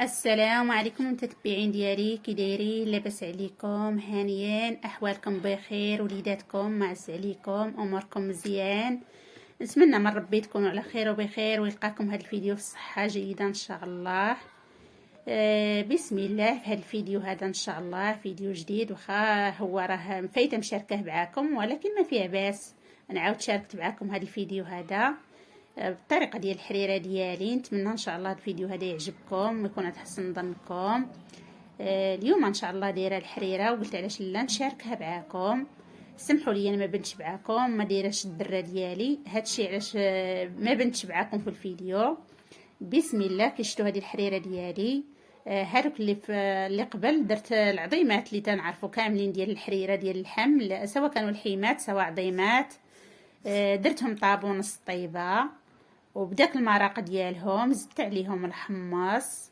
السلام عليكم متتبعين ديالي، كي دايرين؟ لاباس عليكم؟ هانيين؟ احوالكم بخير؟ وليداتكم معز عليكم؟ اموركم مزيان؟ نتمنى من ربي تكونوا على خير وبخير ويلقاكم هذا الفيديو في صحه جيده ان شاء الله. بسم الله. في هذا الفيديو هذا ان شاء الله فيديو جديد، وخا هو راه مفايته مشاركه معكم، ولكن ما فيها باس نعاود شاركت معكم هذا الفيديو هذا بالطريقه ديال الحريره ديالي. نتمنى ان شاء الله الفيديو هذا يعجبكم ويكون تحسن ظنكم. اليوم ان شاء الله دايره الحريره، وقلت علاش لا نشاركها معكم. سمحوا لي انا ما بنتش معكم، ما دايرهش الدره ديالي، هادشي علاش ما بنتش معكم في الفيديو. بسم الله. كي شفتوا هذه الحريره ديالي، هادوك اللي قبل درت العظيمات اللي تنعرفوا كاملين ديال الحريره ديال الحمل، سواء كانوا الحيمات سواء عظيمات. درتهم طابو نص طيبه، وبداك المرق ديالهم زدت عليهم الحمص،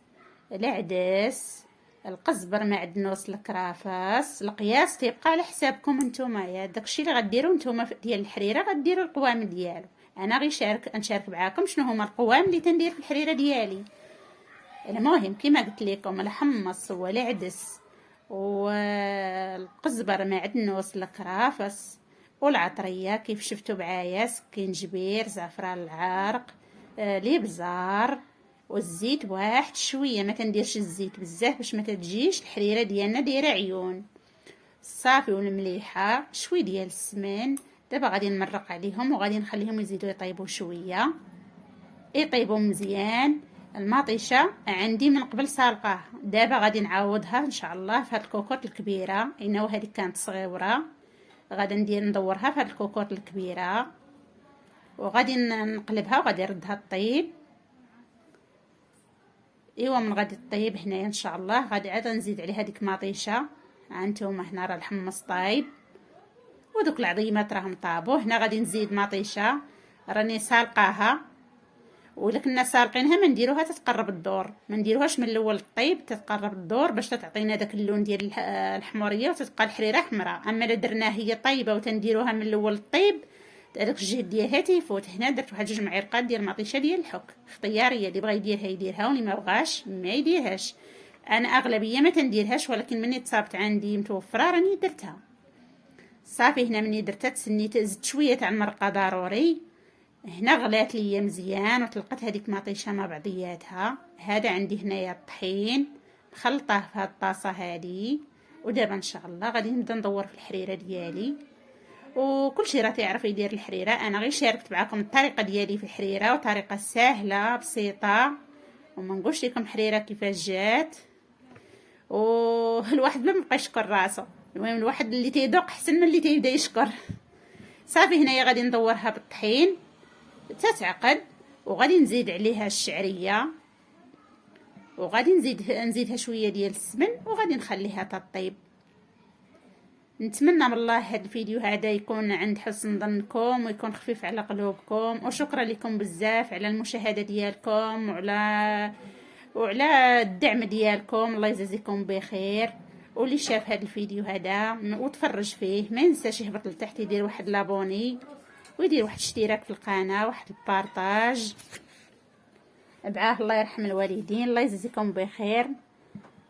العدس، القزبر، معدنوس، الكرافس. القياس تيبقى على حسابكم نتوما، يا داكشي اللي غديروا نتوما ديال الحريره غديروا القوام ديالو. انا غير نشارك معكم شنو هما القوام اللي تندير في الحريره ديالي. المهم كما قلت لكم، الحمص والعدس والقزبر، معدنوس، الكرافس، والعطريه كيف شفتوا معايا، سكينجبير، زعفران العرق، الابزار، والزيت واحد شويه، ما تنديرش الزيت بزاف باش ما تجيش الحريره ديالنا دايره عيون. الصافي والمليحه، شويه ديال السمن. دابا غادي نمرق عليهم وغادي نخليهم يزيدوا يطيبوا شويه، يطيبوا مزيان. المطيشه عندي من قبل سالقاه، دابا غادي نعوضها ان شاء الله في هاد الكوكوط الكبيره، انه هذه كانت صغيره، غادي ندورها في هاد الكوكوط الكبيره وغادي نقلبها وغادي نردها طيب. ايوا من غادي طيب هنايا ان شاء الله غادي عاد نزيد عليها ديك مطيشه. هانتوما هنا راه الحمص طايب ودوك العظيمات راهم طابوا. هنا غادي نزيد مطيشه راني سالقاها، ولا كنا سالقينها ما نديروها تتقرب الدور، ما نديروهاش من الاول طيب تتقرب الدور باش تعطينا داك اللون ديال الحموريه وتتبقى الحريره حمراء. اما الا درناها هي طيبه وتنديروها من الاول طيب، داك الجهد ديالها تيفوت. هنا درت واحد 2 معالق ديال مطيشه ديال الحك اختياريه، اللي بغى يديرها يديرها واللي ما بغاش ما يديرهاش. انا اغلبيه ما تنديرهاش، ولكن مني تصابت عندي متوفره راني درتها. صافي هنا مني درتها تسنيت زدت شويه تاع المرقه ضروري. هنا غلات ليا مزيان وطلقت هذيك مطيشه مع بعضياتها. هذا عندي هنايا الطحين مخلطاه في هاد الطاسه هذه. ودابا ان شاء الله غادي نبدا ندور في الحريره ديالي، وكل شيء راه تعرف يدير الحريره. انا غير شاركت معكم الطريقه ديالي في الحريره، وطريقه سهله بسيطه، وما نقولش لكم حريره كيفاش جات. والواحد ما بقى يشكر راسه، المهم الواحد اللي تيذوق احسن من اللي تيبدا يشكر. صافي هنايا غادي ندورها بالطحين تتعقد، وغادي نزيد عليها الشعريه، وغادي نزيدها شويه ديال السمن، وغادي نخليها تطيب. نتمنى من الله هذا الفيديو هذا يكون عند حسن ظنكم ويكون خفيف على قلوبكم، وشكرا لكم بزاف على المشاهده ديالكم وعلى الدعم ديالكم. الله يجازيكم بخير. واللي شاف هذا الفيديو هذا وتفرج فيه ما ينساش يهبط لتحت يدير واحد لابوني ويدير واحد اشتراك في القناه، واحد البارطاج معاه. الله يرحم الوالدين. الله يجزيكم بخير.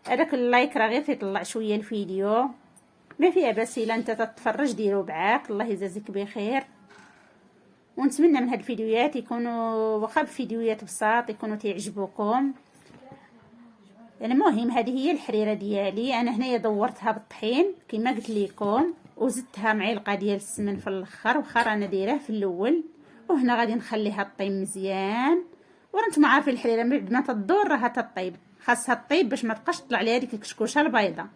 هذاك اللايك راه غير تيطلع شويه الفيديو، ما فيها باس الا انت تتفرج ديرو بعاك. الله يجازيك بخير. ونتمنى من هاد الفيديوهات يكونوا واخا بفيديوهات بساط يكونوا تعجبوكم. المهم هذه هي الحريره ديالي. انا هنايا دورتها بالطحين كما قلت لكم، وزدتها معلقه ديال السمن في الاخر، واخا رانا دايراه في الاول. وهنا غادي نخليها طيب مزيان. ورانتم عارفين الحريره بعد ما تدور راها تطيب، خاصها طيب باش ما تبقاش تطلع ليها ديك الكشكوشه البيضاء.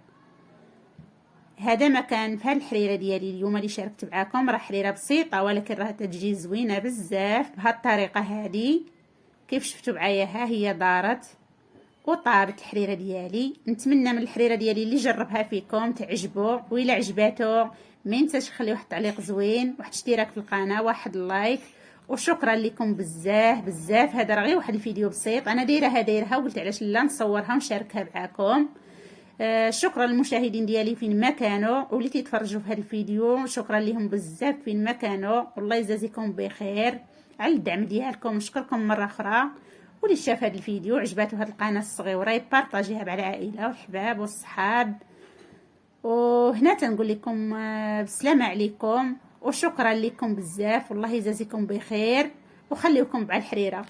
هذا ما كان في الحريره ديالي اليوم اللي شاركت معكم. راه حريره بسيطه ولكن راه تجي زوينه بزاف بهذه الطريقه هذه. كيف شفتوا معايا ها هي دارت وطابت الحريره ديالي. نتمنى من الحريره ديالي اللي جربها فيكم تعجبو، وإلا عجباتو ما ينساش يخلي واحد التعليق زوين، واحد اشتراك في القناه، واحد اللايك. وشكرا لكم بزاف بزاف. هذا راه غير واحد الفيديو بسيط انا دايرها وقلت علاش لا نصورها ونشاركها معكم. شكرا للمشاهدين ديالي فين ما كانوا، واللي تيتفرجوا في هذا الفيديو شكرا لهم بزاف فين ما كانوا. والله يجازيكم بخير على الدعم ديالكم. نشكركم مره اخرى، واللي شاف هذا الفيديو عجباته هذه القناه الصغيره يبارطاجيها مع العائله والحباب والصحاب. وهنا تنقول لكم بسلامه عليكم وشكرا لكم بزاف، والله يجازيكم بخير وخليكم مع الحريره.